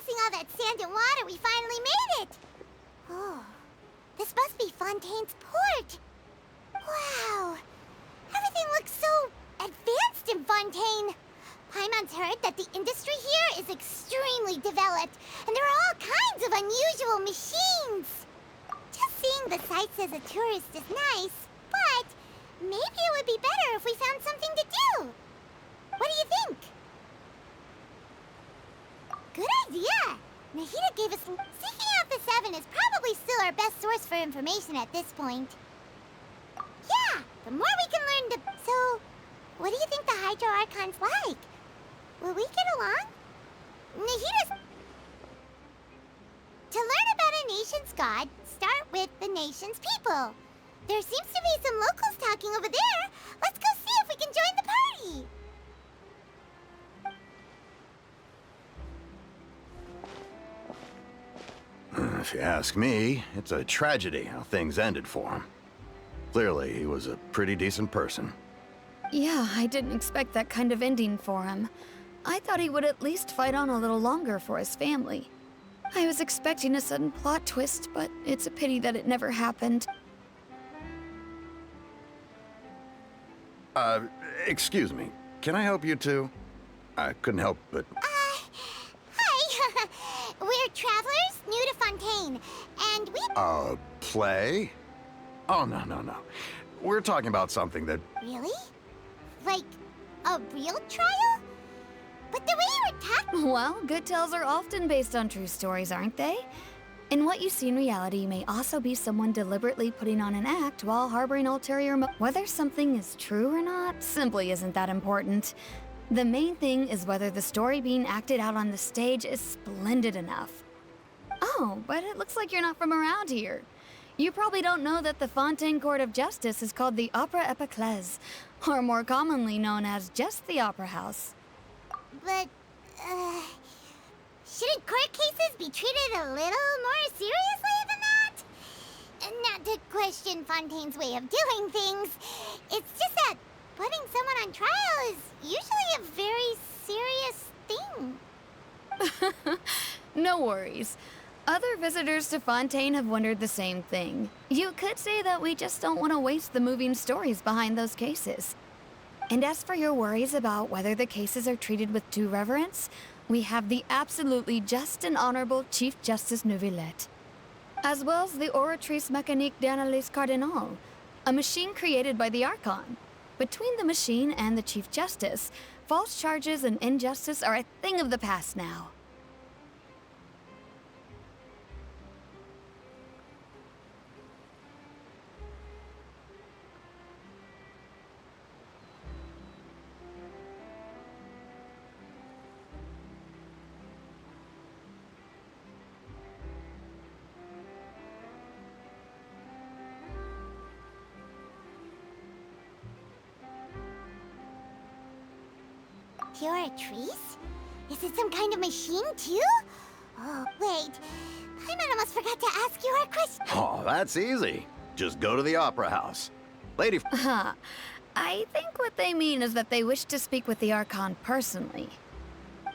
crossing all that sand and water, we finally made it! Oh, this must be Fontaine's port. Wow, everything looks so advanced in Fontaine. Paimon's heard that the industry here is extremely developed, and there are all kinds of unusual machines. Just seeing the sights as a tourist is nice, but maybe it would be better if we found something to do. What do you think? Good idea! Nahida gave us... Seeking out the Seven is probably still our best source for information at this point. Yeah, the more we can learn, the... So, what do you think the Hydro Archon's like? Will we get along? Nahida's... To learn about a nation's god, start with the nation's people. There seems to be some locals talking over there. Let's go see if we can join the party. If you ask me, it's a tragedy how things ended for him. Clearly, he was a pretty decent person. Yeah, I didn't expect that kind of ending for him. I thought he would at least fight on a little longer for his family. I was expecting a sudden plot twist, but it's a pity that it never happened. Excuse me. Can I help you too? I couldn't help but... Hi. We're travelers new to Fontaine, and we... Play? Oh, no. We're talking about something that... Really? Like, a real trial? But the way you were talking... Well, good tales are often based on true stories, aren't they? And what you see in reality may also be someone deliberately putting on an act while harboring ulterior Whether something is true or not simply isn't that important. The main thing is whether the story being acted out on the stage is splendid enough. Oh, but it looks like you're not from around here. You probably don't know that the Fontaine Court of Justice is called the Opera Epiclese, or more commonly known as just the Opera House. But, shouldn't court cases be treated a little more seriously than that? Not to question Fontaine's way of doing things. It's just that putting someone on trial is usually a very serious thing. No worries. Other visitors to Fontaine have wondered the same thing. You could say that we just don't want to waste the moving stories behind those cases. And as for your worries about whether the cases are treated with due reverence, we have the absolutely just and honorable Chief Justice Neuvillette, as well as the Oratrice Mécanique d'Analyse Cardinal, a machine created by the Archon. Between the machine and the Chief Justice, false charges and injustice are a thing of the past now. Oratrice? Is it some kind of machine, too? Oh, wait. Paimon almost forgot to ask you our question. Oh, that's easy. Just go to the Opera House. Lady... I think what they mean is that they wish to speak with the Archon personally.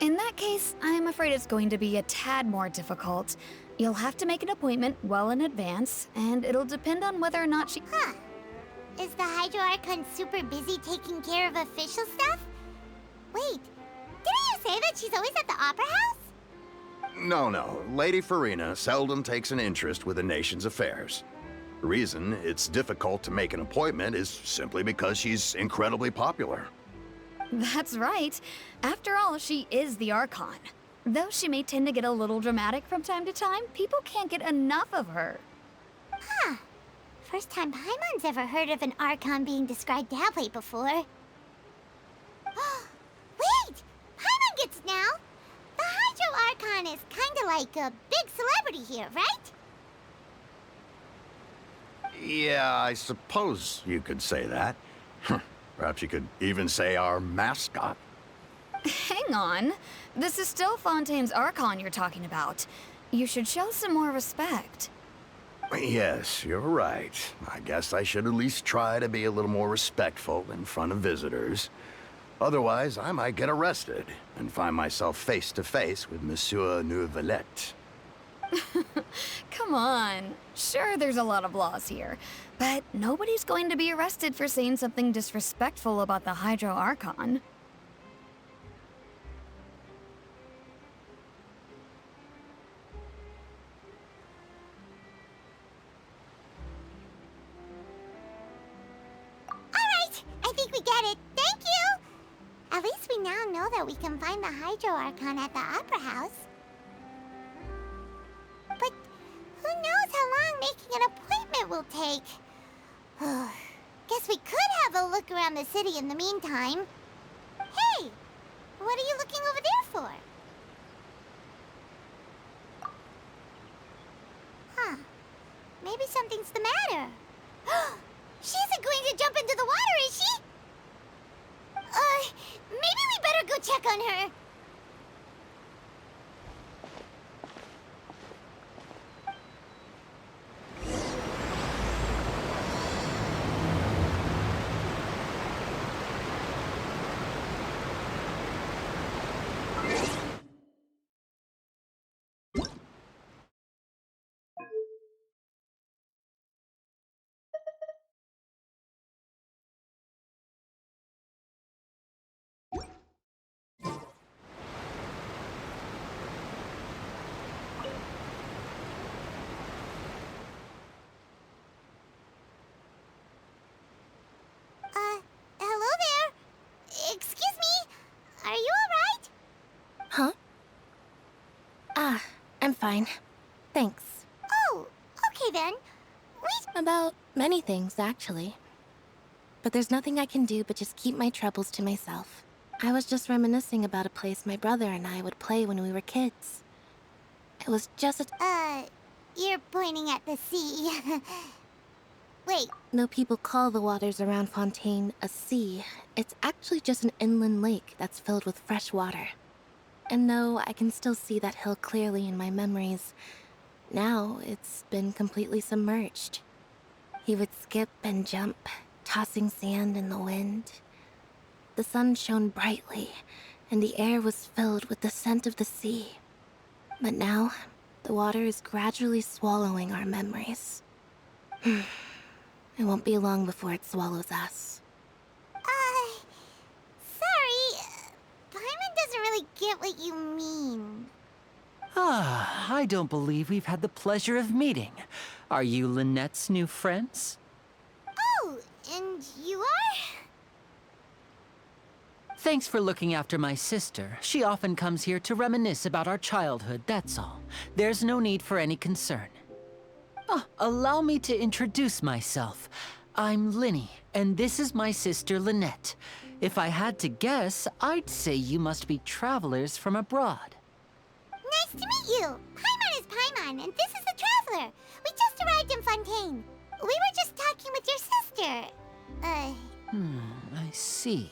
In that case, I'm afraid it's going to be a tad more difficult. You'll have to make an appointment well in advance, and it'll depend on whether or not she... Huh. Is the Hydro Archon super busy taking care of official stuff? Wait, didn't you say that she's always at the Opera House? No. Lady Farina seldom takes an interest with the nation's affairs. The reason it's difficult to make an appointment is simply because she's incredibly popular. That's right. After all, she is the Archon. Though she may tend to get a little dramatic from time to time, people can't get enough of her. Huh. First time Paimon's ever heard of an Archon being described that way before. Wait! Paimon gets now! The Hydro Archon is kinda like a big celebrity here, right? Yeah, I suppose you could say that. Perhaps you could even say our mascot. Hang on. This is still Fontaine's Archon you're talking about. You should show some more respect. Yes, you're right. I guess I should at least try to be a little more respectful in front of visitors. Otherwise, I might get arrested and find myself face to face with Monsieur Neuvillette. Come on. Sure, there's a lot of laws here, but nobody's going to be arrested for saying something disrespectful about the Hydro Archon. Alright, I think we get it. Thank you! At least we now know that we can find the Hydro Archon at the Opera House. But who knows how long making an appointment will take? Guess we could have a look around the city in the meantime. Hey! What are you looking over there for? Huh. Maybe something's the matter. She isn't going to jump into the water, is she? Maybe we better go check on her. Hello there. Excuse me. Are you alright? Huh? Ah, I'm fine. Thanks. Oh, okay then. About many things, actually. But there's nothing I can do but just keep my troubles to myself. I was just reminiscing about a place my brother and I would play when we were kids. It was just You're pointing at the sea. Wait, Though people call the waters around Fontaine a sea, it's actually just an inland lake that's filled with fresh water. And though I can still see that hill clearly in my memories, now it's been completely submerged. He would skip and jump, tossing sand in the wind. The sun shone brightly, and the air was filled with the scent of the sea. But now, the water is gradually swallowing our memories. It won't be long before it swallows us. sorry. Paimon doesn't really get what you mean. I don't believe we've had the pleasure of meeting. Are you Lynette's new friends? Oh, and you are? Thanks for looking after my sister. She often comes here to reminisce about our childhood, that's all. There's no need for any concern. Allow me to introduce myself. I'm Linny, and this is my sister Lynette. If I had to guess, I'd say you must be travelers from abroad. Nice to meet you. Paimon is Paimon, and this is the Traveler. We just arrived in Fontaine. We were just talking with your sister. I see.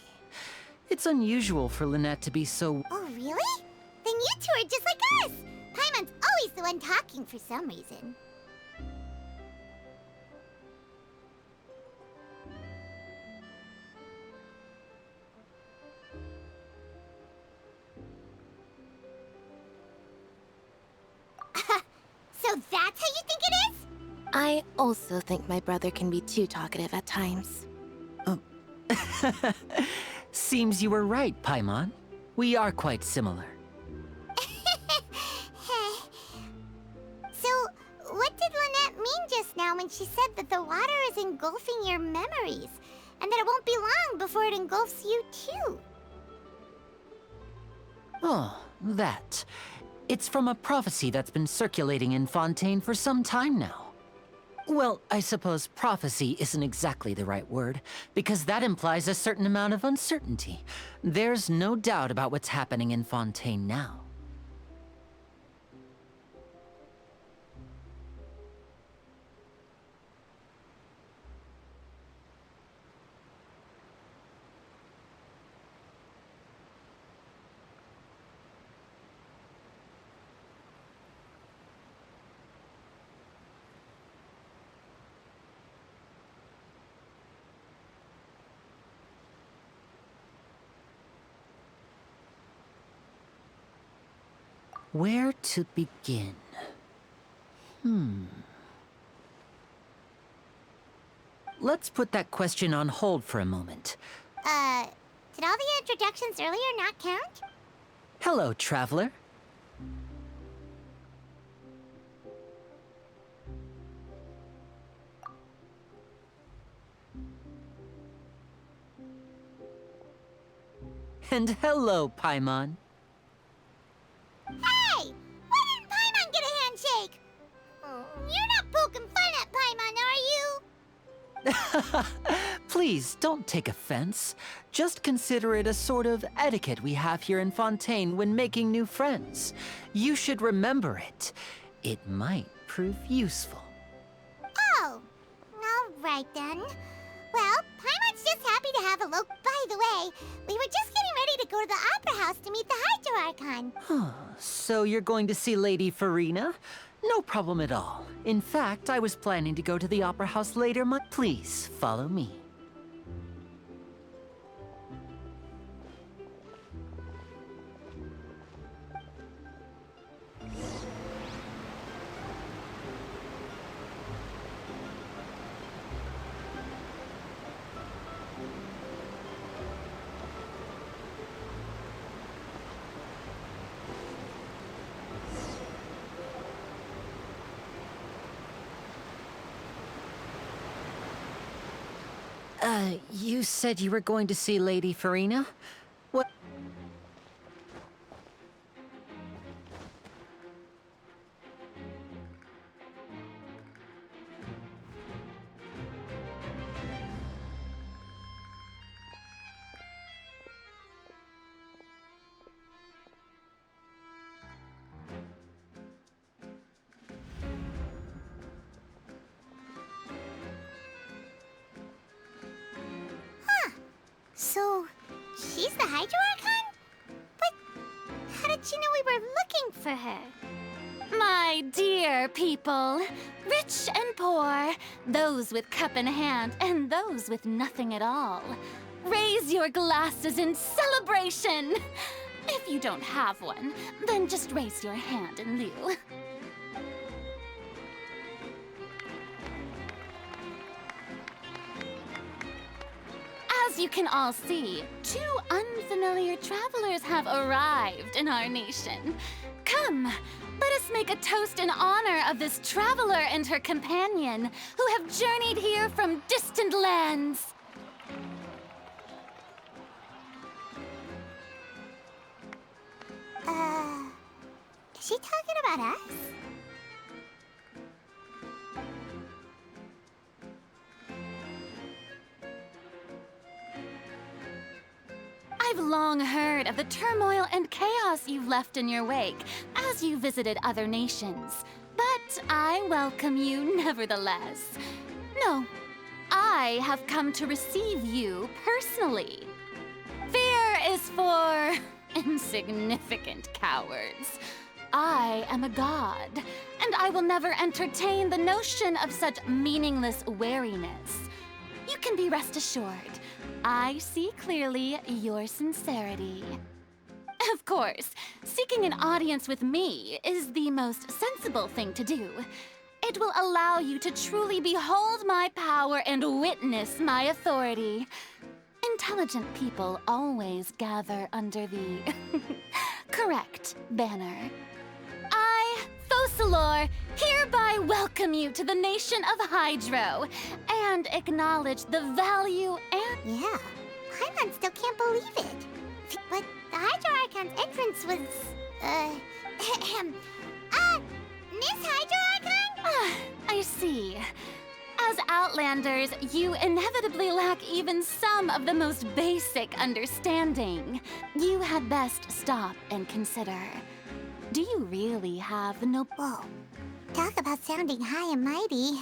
It's unusual for Lynette to be so... Oh, really? Then you two are just like us. Paimon's always the one talking for some reason. So that's how you think it is? I also think my brother can be too talkative at times. Seems you were right, Paimon. We are quite similar. So, what did Lynette mean just now when she said that the water is engulfing your memories, and that it won't be long before it engulfs you too? Oh, that. It's from a prophecy that's been circulating in Fontaine for some time now. Well, I suppose prophecy isn't exactly the right word, because that implies a certain amount of uncertainty. There's no doubt about what's happening in Fontaine now. Where to begin? Let's put that question on hold for a moment. Did all the introductions earlier not count? Hello, traveler. And hello, Paimon. Hey! Why didn't Paimon get a handshake? You're not poking fun at Paimon, are you? Please, don't take offense. Just consider it a sort of etiquette we have here in Fontaine when making new friends. You should remember it. It might prove useful. Oh, all right then. Well, Paimon's just happy to have a look. By the way, we were just getting ready to go to the Opera House to meet the Hydro Archon. So you're going to see Lady Farina? No problem at all. In fact, I was planning to go to the Opera House later. Please, follow me. You said you were going to see Lady Farina? What? So, she's the Hydro Archon? But how did she know we were looking for her? My dear people, rich and poor, those with cup in hand and those with nothing at all, raise your glasses in celebration! If you don't have one, then just raise your hand in lieu. As you can all see, two unfamiliar travelers have arrived in our nation. Come, let us make a toast in honor of this traveler and her companion who have journeyed here from distant lands. Is she talking about us? I've long heard of the turmoil and chaos you've left in your wake as you visited other nations. But I welcome you nevertheless. No, I have come to receive you personally. Fear is for insignificant cowards. I am a god, and I will never entertain the notion of such meaningless wariness. You can be rest assured. I see clearly your sincerity. Of course, seeking an audience with me is the most sensible thing to do. It will allow you to truly behold my power and witness my authority. Intelligent people always gather under the correct banner. I, Focalor, hereby welcome you to the nation of Hydro and acknowledge the value and... Yeah, Paimon still can't believe it. But the Hydro Archon's entrance was, Miss Hydro Archon? I see. As Outlanders, you inevitably lack even some of the most basic understanding. You had best stop and consider. Do you really have the Whoa, talk about sounding high and mighty.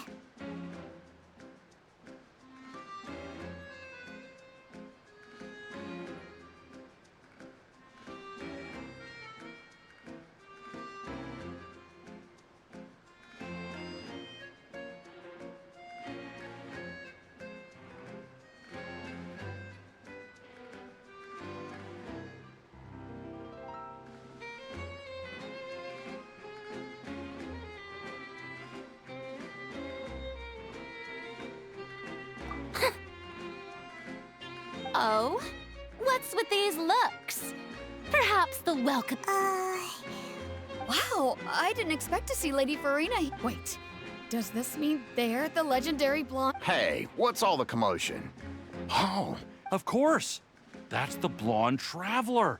So, what's with these looks? Perhaps the welcome. Wow, I didn't expect to see Lady Farina. Wait, does this mean they're the legendary blonde? Hey, what's all the commotion? Oh, Of course. That's the blonde traveler.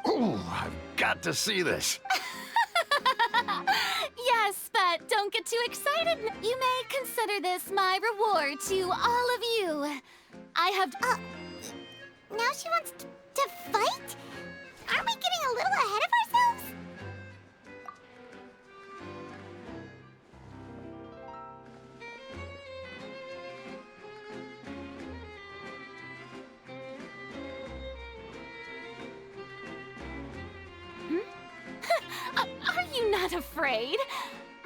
ooh, I've got to see this. Yes, but don't get too excited. You may consider this my reward to all of you. I have. Now she wants to fight? Aren't we getting a little ahead of ourselves? Are you not afraid?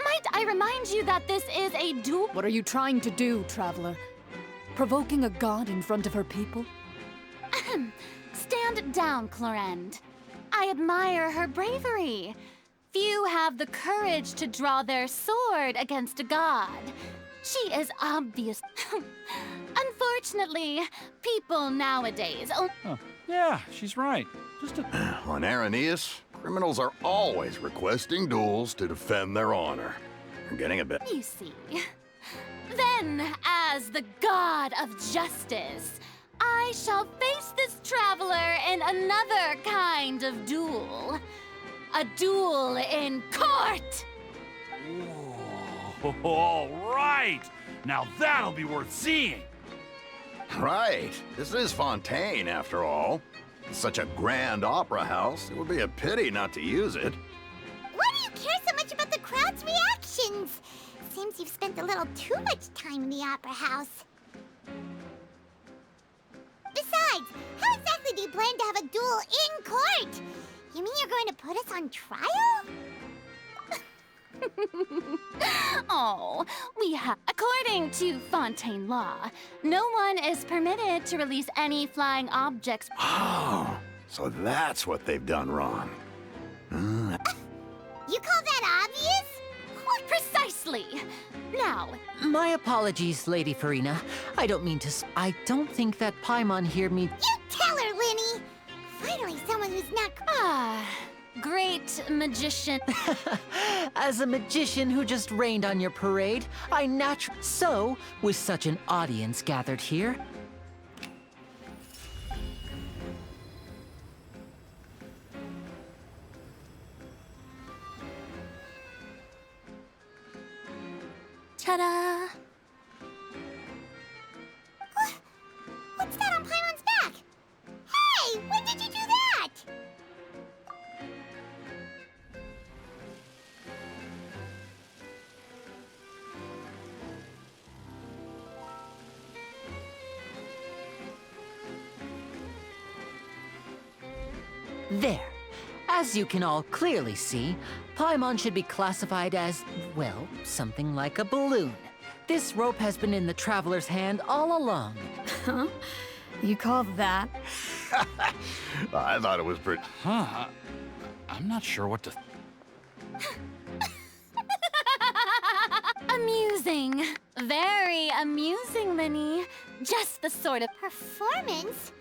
Might I remind you that this is a duel? What are you trying to do, traveler? Provoking a god in front of her people? Stand down, Clorend. I admire her bravery. Few have the courage to draw their sword against a god. She is obvious. Unfortunately, people nowadays. Huh. Yeah, she's right. Just a... On Araneus, criminals are always requesting duels to defend their honor. You're getting a bit. You see. Then, as the god of justice, I shall face this traveler in another kind of duel. A duel in court! Whoa, all right. Now that'll be worth seeing. Right. This is Fontaine, after all. It's such a grand opera house, it would be a pity not to use it. Why do you care so much about the crowd's reactions? Seems you've spent a little too much time in the opera house. Besides, how exactly do you plan to have a duel in court? You mean you're going to put us on trial? Oh, we have. According to Fontaine law, no one is permitted to release any flying objects. Oh, so that's what they've done wrong. You call that obvious? Precisely. Now, My apologies, Lady Farina. I don't mean to I don't think that Paimon here means... You tell her, Linny! Finally, someone who's not... great magician. As a magician who just rained on your parade, I naturally... So, with such an audience gathered here... Ta-da! What's that on Paimon's back? Hey, when did you do that? There. As you can all clearly see, Paimon should be classified as, well, something like a balloon. This rope has been in the traveler's hand all along. Huh? You call that? I thought it was pretty... Huh. I'm not sure what to... Amusing. Very amusing, Linny. Just the sort of Performance?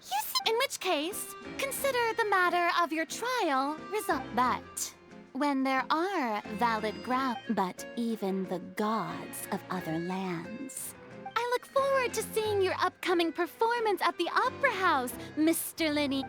You see... In which case, consider the matter of your trial result. But when there are valid grounds, but even the gods of other lands. I look forward to seeing your upcoming performance at the Opera House, Mr. Linny.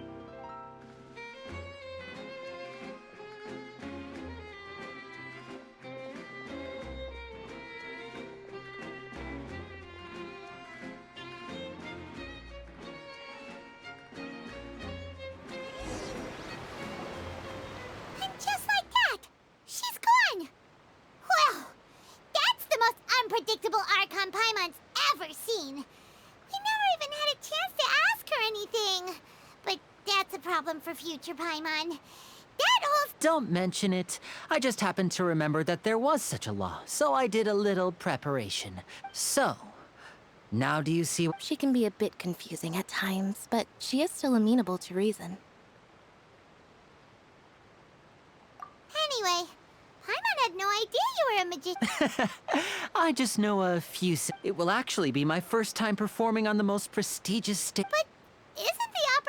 And just like that, she's gone! Well, that's the most unpredictable Archon Paimon's ever seen. We never even had a chance to ask her anything. But that's a problem for future Paimon. That whole... Don't mention it. I just happened to remember that there was such a law, so I did a little preparation. So, now do you see... She can be a bit confusing at times, but she is still amenable to reason. Anyway, Paimon had no idea you were a magician. I just know a few... It will actually be my first time performing on the most prestigious stage. But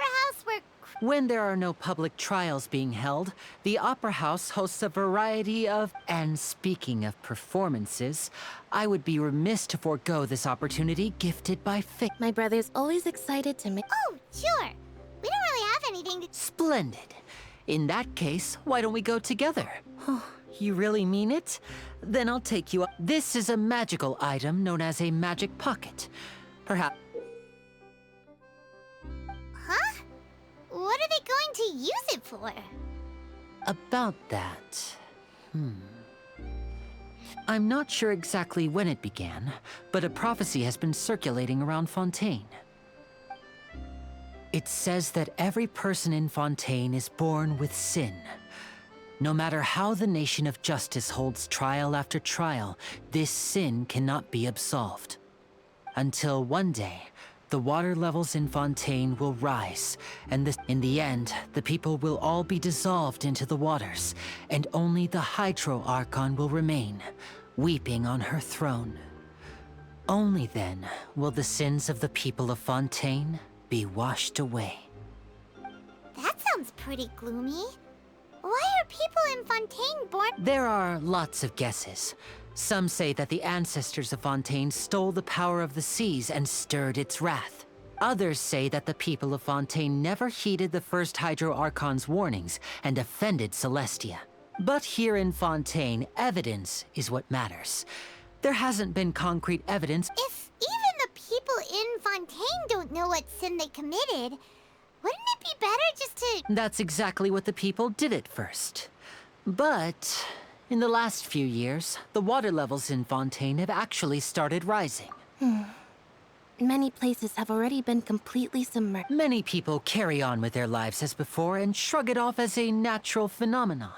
opera house where... When there are no public trials being held, the Opera House hosts a variety of... And speaking of performances, I would be remiss to forego this opportunity gifted by fate. My brother's always excited to make. Oh, sure. We don't really have anything to... Splendid. In that case, why don't we go together? You really mean it? Then I'll take you up. This is a magical item known as a magic pocket. Perhaps... Huh? What are they going to use it for? About that... I'm not sure exactly when it began, but a prophecy has been circulating around Fontaine. It says that every person in Fontaine is born with sin. No matter how the Nation of Justice holds trial after trial, this sin cannot be absolved. Until one day, the water levels in Fontaine will rise, and in the end, the people will all be dissolved into the waters, and only the Hydro Archon will remain, weeping on her throne. Only then will the sins of the people of Fontaine be washed away. That sounds pretty gloomy. Why are people in Fontaine born... There are lots of guesses. Some say that the ancestors of Fontaine stole the power of the seas and stirred its wrath. Others say that the people of Fontaine never heeded the first Hydro Archon's warnings and offended Celestia. But here in Fontaine, evidence is what matters. There hasn't been concrete evidence. If even the people in Fontaine don't know what sin they committed, wouldn't it be better just to... That's exactly what the people did at first. But in the last few years, the water levels in Fontaine have actually started rising. Many places have already been completely submerged. Many people carry on with their lives as before and shrug it off as a natural phenomenon.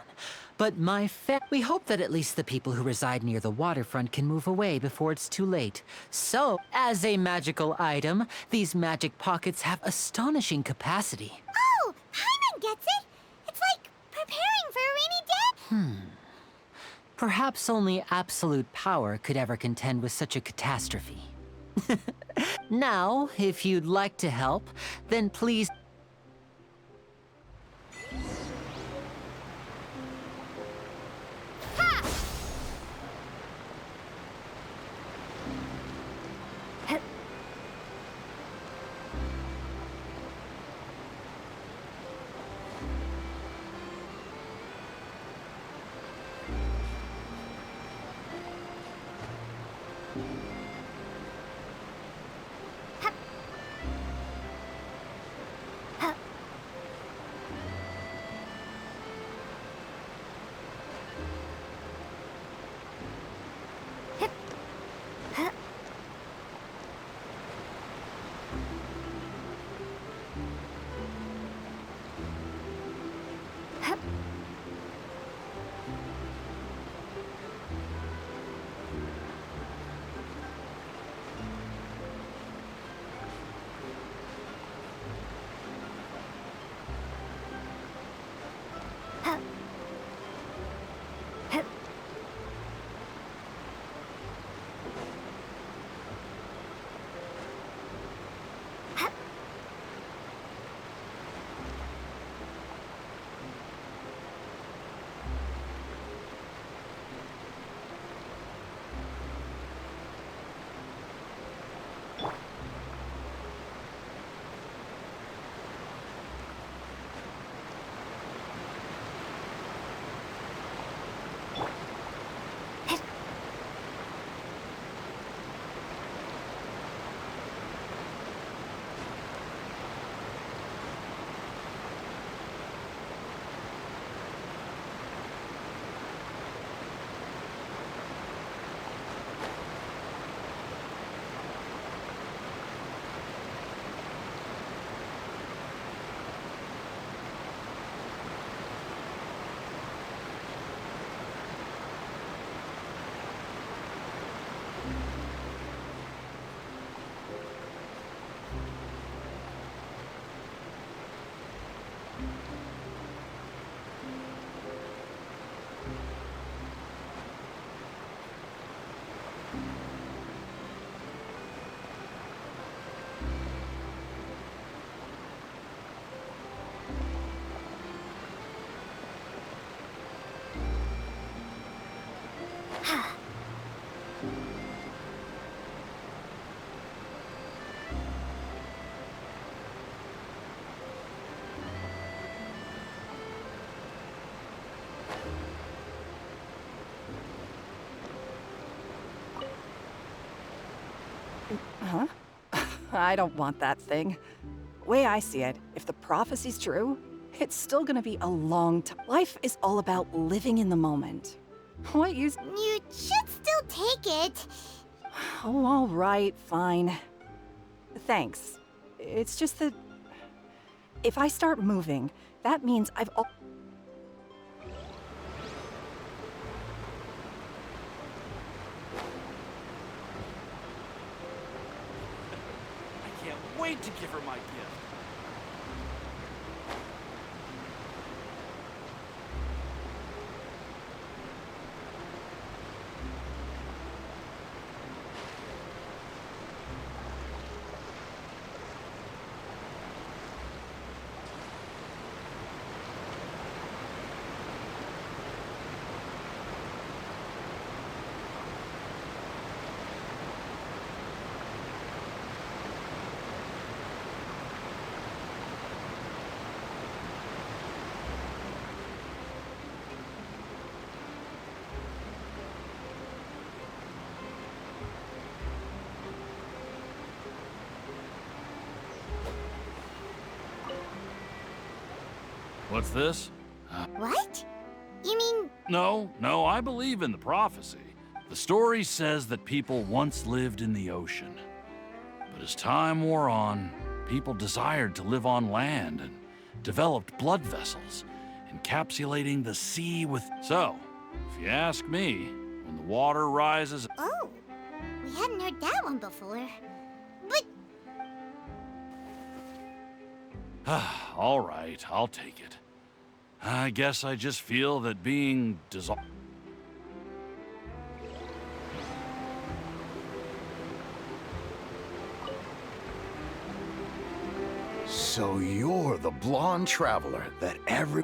But we hope that at least the people who reside near the waterfront can move away before it's too late. So, as a magical item, these magic pockets have astonishing capacity. Oh, Paimon gets it! It's like preparing for a rainy day! Perhaps only absolute power could ever contend with such a catastrophe. Now, if you'd like to help, then please... Huh? I don't want that thing. Way I see it, if the prophecy's true, it's still gonna be a long time. Life is all about living in the moment. What use? You should still take it. Oh, all right, fine. Thanks. It's just that if I start moving, that means I can't wait to give her my gift. What's this? What? You mean... No, I believe in the prophecy. The story says that people once lived in the ocean. But as time wore on, people desired to live on land and developed blood vessels, encapsulating the sea with... So, if you ask me, when the water rises... Oh, we hadn't heard that one before. But... All right, I'll take it. I guess I just feel that being dissolved... So you're the blonde traveler that every...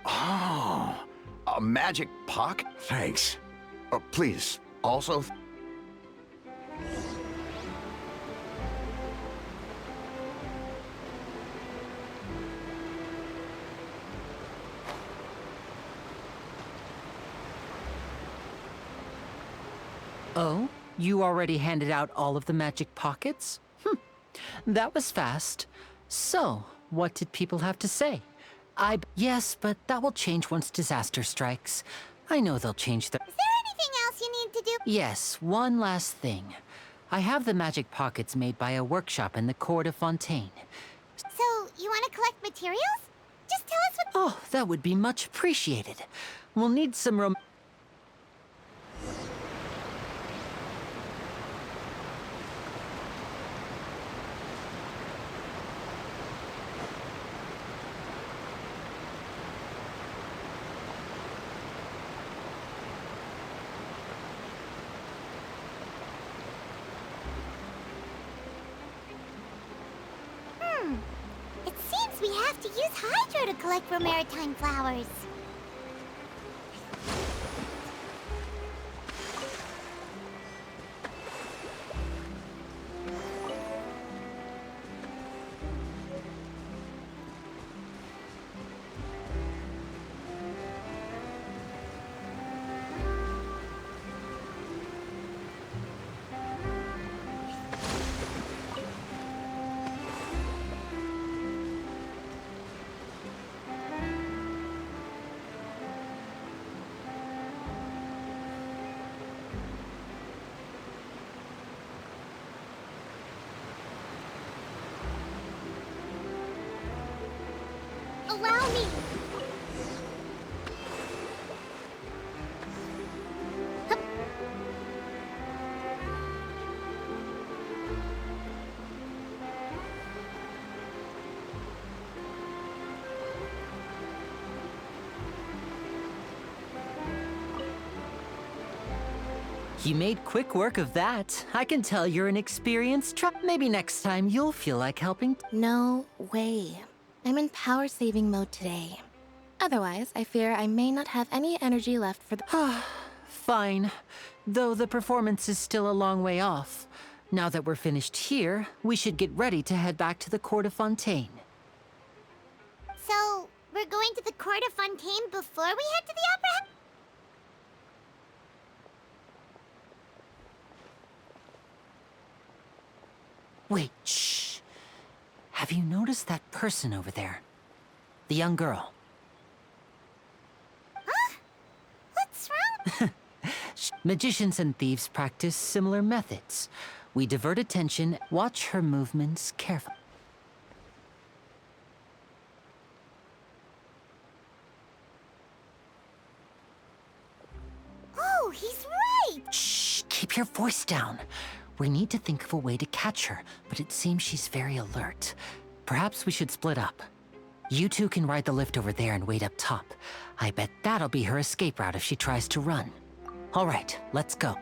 Oh, a magic pocket? Thanks. Please, also... Oh? You already handed out all of the magic pockets? That was fast. So, what did people have to say? Yes, but that will change once disaster strikes. I know they'll change their... Is there anything else you need to do? Yes, one last thing. I have the magic pockets made by a workshop in the court of Fontaine. So, you want to collect materials? Just tell us what... Oh, that would be much appreciated. We'll need some It seems we have to use Hydro to collect maritime flowers. Allow me. Hup. You made quick work of that. I can tell you're an experienced Maybe next time you'll feel like helping. No way. I'm in power-saving mode today. Otherwise, I fear I may not have any energy left for the... Fine. Though the performance is still a long way off. Now that we're finished here, we should get ready to head back to the court of Fontaine. So, we're going to the court of Fontaine before we head to the opera? Wait, shh. Have you noticed that person over there? The young girl. Huh? What's wrong? Magicians and thieves practice similar methods. We divert attention, watch her movements carefully. Oh, he's right! Shh, keep your voice down. We need to think of a way to catch her, but it seems she's very alert. Perhaps we should split up. You two can ride the lift over there and wait up top. I bet that'll be her escape route if she tries to run. All right, let's go.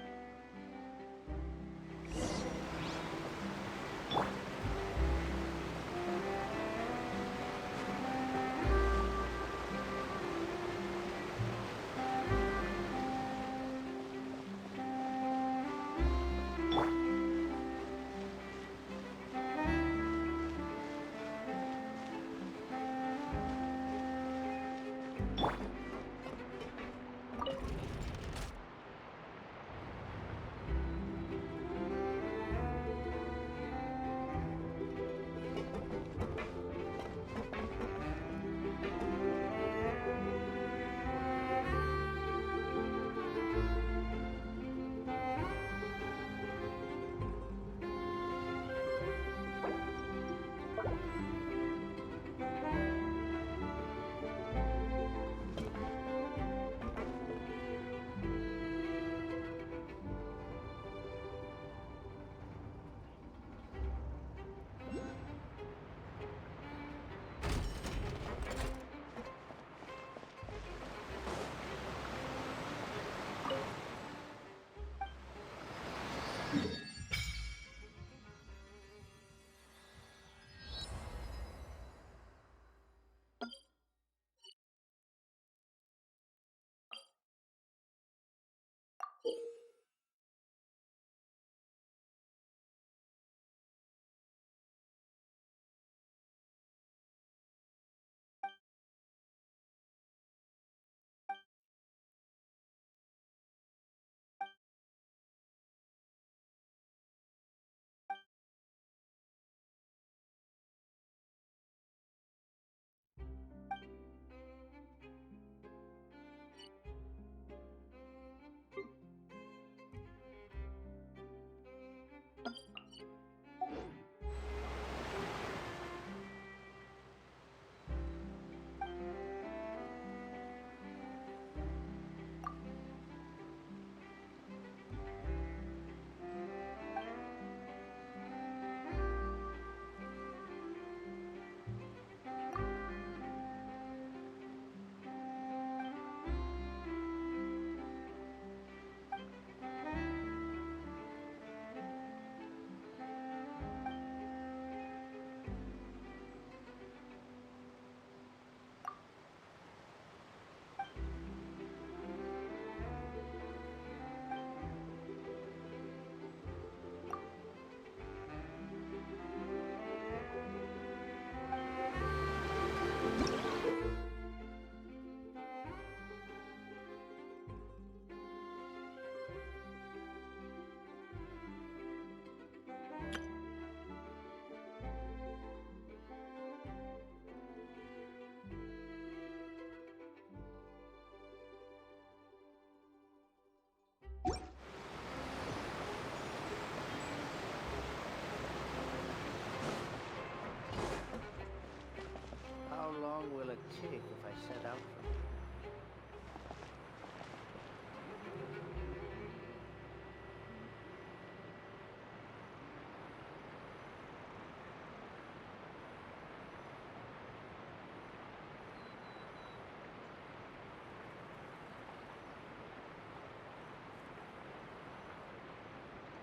How long will it take if I set out from here?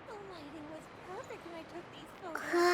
The lighting was perfect when I took these photos.